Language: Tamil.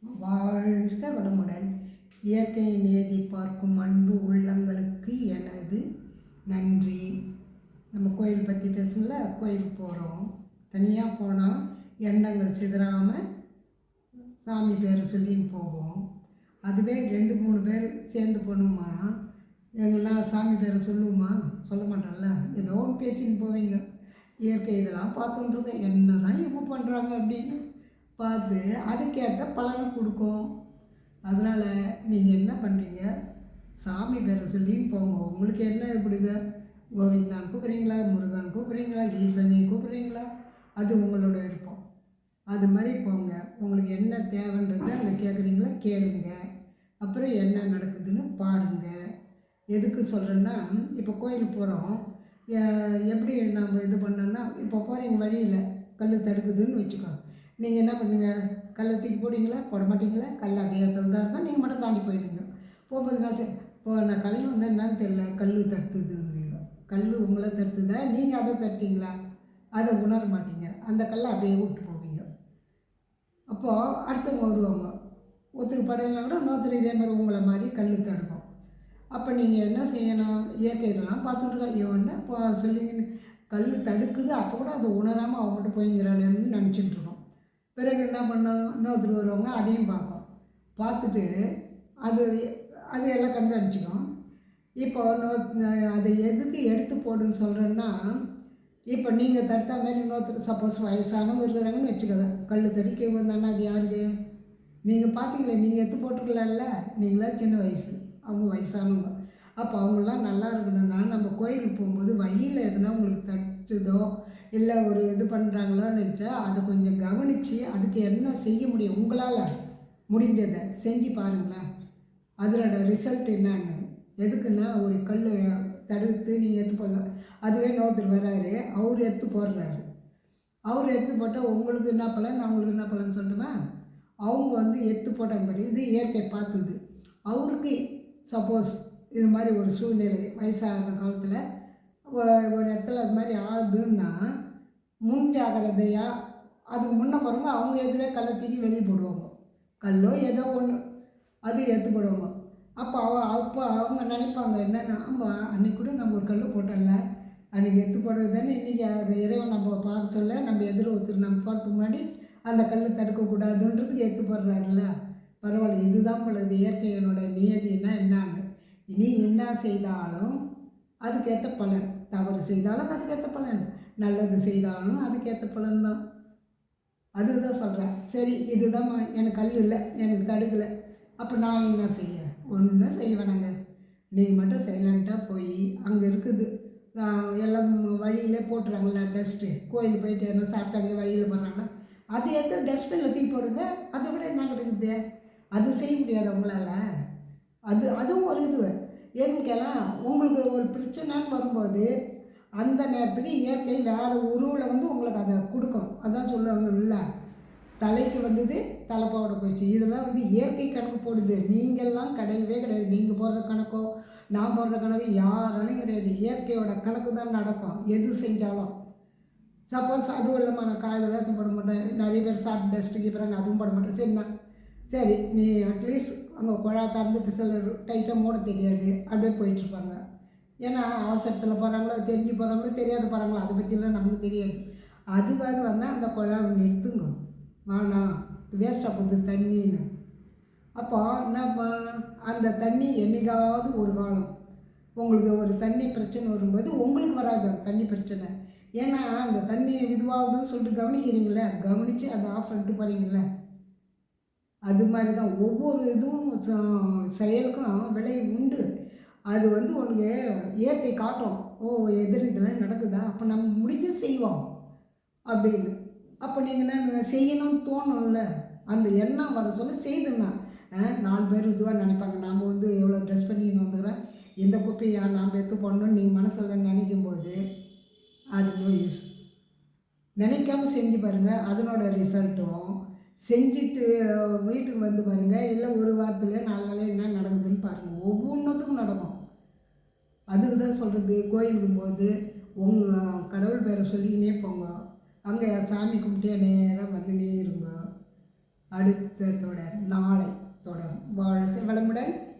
வாழ்க வளமுடன். இயற்கை நியதி பார்க்கும் அன்பு உள்ளங்களுக்கு எனது நன்றி. நம்ம கோயில் பற்றி பேசல. கோயிலுக்கு போகிறோம். தனியாக போனால் எண்ணங்கள் சிதறாமல் சாமி பேரை சொல்லின்னு போவோம். அதுவே 2-3 பேர் சேர்ந்து போகணுமா, எங்கெல்லாம் சாமி பேரை சொல்லுவோமா? சொல்ல மாட்டோம்ல. ஏதோ ஒன்று பேசின்னு போவீங்க. இயற்கை இதெல்லாம் பார்த்துட்டுருக்கேன், என்ன தான் இவங்க பண்ணுறாங்க அப்படின்னு பார்த்து அதுக்கேற்ற பலனை கொடுக்கும். அதனால் நீங்கள் என்ன பண்ணுறீங்க, சாமி பேரை சொல்லி போங்க. உங்களுக்கு என்ன பிடிக்குது, கோவிந்தான் கூப்பிட்றீங்களா, முருகன் கூப்பிட்றீங்களா, ஈசனை கூப்பிட்றீங்களா, அது உங்களோட விருப்பம். அது மாதிரி போங்க. உங்களுக்கு என்ன தேவைன்றதை அங்கே கேட்குறீங்களா கேளுங்க. அப்புறம் என்ன நடக்குதுன்னு பாருங்கள். எதுக்கு சொல்கிறேன்னா, இப்போ கோயிலுக்கு போகிறோம். எப்படி நம்ம இது பண்ணோன்னா, இப்போ போகிறீங்க வழியில் கல் தடுக்குதுன்னு வச்சுக்கோ. நீங்கள் என்ன பண்ணுங்க, கல்லை தூக்கி போடுவீங்களா, போட மாட்டீங்களா? கல் அதே இடத்துல தான் இருக்கும். நீங்கள் மட்டும் தாண்டி போயிடுங்க. போகும்போது நான் இப்போ நான் கிளம்பி வந்தேன் என்னன்னு தெரியல, கல் தடுத்துதுன்னு. கல் உங்களை தடுத்துதா, நீங்கள் அதை தடுத்தீங்களா? அதை உணர மாட்டீங்க. அந்த கல்லை அப்படியே விட்டு போவீங்க. அப்போது அடுத்தவங்க வருவாங்க. ஒருத்தருக்கு படையலாம் கூட இன்னொருத்தர் இதே மாதிரி உங்களை மாதிரி கல் தடுக்கும். அப்போ நீங்கள் என்ன செய்யணும், இயற்கை இதெல்லாம் பார்த்துட்டு இவன்னா இப்போ சொல்லி கல் தடுக்குது, அப்போ கூட அதை உணராமல் அவங்க மட்டும் போய்ங்கிறாளேன்னு நினச்சிட்டுருக்கோம். பிறகு என்ன பண்ணோம், இன்னொருத்தர் வருவாங்க, அதையும் பார்ப்போம். பார்த்துட்டு அது அது எல்லாம் கண்காணிச்சிக்கும். இப்போ அதை எதுக்கு எடுத்து போடுன்னு சொல்கிறேன்னா, இப்போ நீங்கள் தடுத்த மாதிரி இன்னொருத்தர் சப்போஸ் வயசானவங்க இருக்கிறாங்கன்னு வச்சுக்கோங்க, கல் தடிக்க வந்தாங்கன்னா அது யாருக்கு? நீங்கள் பார்த்தீங்களே, நீங்கள் எடுத்து போட்டுக்கலாம்ல. நீங்களாம் சின்ன வயசு, அவங்க வயசானவங்க. அப்போ அவங்களாம் நல்லா இருக்கணும்னா, நம்ம கோயிலுக்கு போகும்போது வழியில் எதுனா உங்களுக்கு தட்டுதோ இல்லை ஒரு இது பண்ணுறாங்களோன்னு நினச்சா அதை கொஞ்சம் கவனித்து அதுக்கு என்ன செய்ய முடியும், உங்களால் முடிஞ்சதை செஞ்சு பாருங்களேன். அதனோட ரிசல்ட் என்னன்னு. எதுக்குன்னா, ஒரு கல் தடுத்து நீங்கள் எடுத்து போடலாம். அதுவே இன்னொருத்தர் வர்றாரு, அவர் எடுத்து போடுறாரு. அவர் எடுத்து போட்டால் உங்களுக்கு என்ன பலன், அவங்களுக்கு என்ன பலன் சொல்லட்டுமா? அவங்க வந்து எடுத்து போட்ட மாதிரி இது இயற்கை பார்த்துது. அவருக்கு சப்போஸ் இது மாதிரி ஒரு சூழ்நிலை வயசாகிற காலத்தில் ஒரு இடத்துல அது மாதிரி ஆகுதுன்னா, முன் ஜாகிரதையாக அதுக்கு முன்னே போகிறவங்க அவங்க எதிரே கல்லை தூக்கி வெளியே போடுவாங்க. கல்லோ ஏதோ ஒன்று அது எடுத்து போடுவாங்க. அப்போ அவங்க நினைப்பாங்க என்னென்னா, ஆமாம் அன்றைக்கி கூட நம்ம ஒரு கல் போட்டோம்ல, அன்றைக்கி எடுத்து போடுறது தானே இன்றைக்கி இறைவன் நம்ம பார்க்க சொல்ல நம்ம எதிர ஒருத்தர் நம்ம போகிறதுக்கு முன்னாடி அந்த கல் தடுக்கக்கூடாதுன்றதுக்கு எடுத்து போடுறாருல்ல. பரவாயில்ல, இதுதான் பொழுது இயற்கையினோட நியதினா என்னான்னு. இனி என்ன செய்தாலும் அதுக்கேற்ற பலன், தவறு செய்தாலும் அதுக்கேற்ற பலன், நல்லது செய்தாலும் அதுக்கேற்ற பலன் தான். அதுதான் சொல்கிறேன். சரி, இதுதான் எனக்கு கல் இல்லை, எனக்கு தடுக்கலை, அப்போ நான் என்ன செய்ய? ஒன்றும் செய்ய வேணாங்க. நீ மட்டும் சைலண்ட்டாக போய் அங்கே இருக்குது எல்லாம் வழியிலே போட்டுறாங்களா டஸ்ட்டு. கோயிலுக்கு போயிட்டு என்ன சாப்பிட்டாங்க வழியில் போடுறாங்களா, அது எடுத்து டஸ்ட்பினில் தூக்கி போடுங்க. அதை விட என்ன கிடைக்குது? அது செய்ய முடியாது அவங்களால. அதுவும் ஒரு இது ஏன்னு கேளாம். உங்களுக்கு ஒரு பிரச்சனைன்னு வரும்போது அந்த நேரத்துக்கு இயற்கை வேறு உருவில் வந்து உங்களுக்கு அதை கொடுக்கும். அதான் சொல்லுவாங்கல்ல, தலைக்கு வந்தது தலைப்பாவோட போயிடுச்சு. இதெல்லாம் வந்து இயற்கை கணக்கு போடுது. நீங்கள்லாம் கிடையவே கிடையாது. நீங்கள் போடுற கணக்கோ நான் போடுற கணக்கு யாராலையும் கிடையாது. இயற்கையோட கணக்கு தான் நடக்கும் எது செஞ்சாலும். சப்போஸ் அதுவும் இல்லாமல் நான் காய்தெல்லாம் எடுத்து போட மாட்டேன். நிறைய பேர் சாப்பிட்டு டஸ்ட்டு கீப்புறாங்க, அதுவும் போட மாட்டேன். சரிண்ணா, சரி, நீ அட்லீஸ்ட் அங்கே குழா திறந்துட்டு சில டைட்டாக மூட தெரியாது, அப்படியே போயிட்டுருப்பாங்க. ஏன்னா அவசரத்தில் போகிறாங்களோ, தெரிஞ்சு போகிறாங்களோ, தெரியாத போகிறாங்களோ, அதை பற்றிலாம் நமக்கு தெரியாது. அதுவாது வந்தால் அந்த குழாவை நிறுத்துங்க. ஆனால் வேஸ்ட்டாக போகுது தண்ணின்னு. அப்போ என்ன, அந்த தண்ணி என்னைக்காவது ஒரு காலம் உங்களுக்கு ஒரு தண்ணி பிரச்சனை வரும்போது உங்களுக்கு வராது அந்த தண்ணி பிரச்சனை. ஏன்னா அந்த தண்ணி இதுவாகுதுன்னு சொல்லிட்டு கவனிக்கிறீங்களே, கவனித்து அதை ஆஃப் பண்ணிட்டு போகிறீங்களே. அது மாதிரி தான் ஒவ்வொரு இதுவும் செயலுக்கும் விலை உண்டு. அது வந்து உங்களுக்கு இயற்கை காட்டும், ஓ எதிர் இதெல்லாம் நடக்குதா, அப்போ நம்ம முடிஞ்சு செய்வோம் அப்படின்னு. அப்போ நீங்கள் என்ன செய்யணும்னு தோணும்ல, அந்த எண்ணம் வர சொல்ல செய்துன்னா 4 பேர் இதுவாக நினைப்பாங்க. நாம் வந்து எவ்வளோ ட்ரெஸ் பண்ணின்னு வந்துக்கிறேன், எந்த குப்பையா நாம் எடுத்து போடணும்னு நீங்கள் மனசில் நினைக்கும் போது அது நோ யூஸ். நினைக்காமல் செஞ்சு பாருங்கள், அதனோட ரிசல்ட்டும் செஞ்சுட்டு வீட்டுக்கு வந்து பாருங்கள். இல்லை ஒரு வாரத்தில் 4 நாள் என்ன நடக்குதுன்னு பாருங்கள். ஒவ்வொன்றுத்துக்கும் நடக்கும். அதுக்கு தான் சொல்கிறது, கோயிலுக்கும் போது உங்கள் கடவுள் பேரை சொல்லிக்கினே போங்க. அங்கே சாமி கும்பிட்டே நேராக வந்துனே இருங்க. அடுத்த தொடர் நாளை தொடரும். வாழ்க வளமுடன்.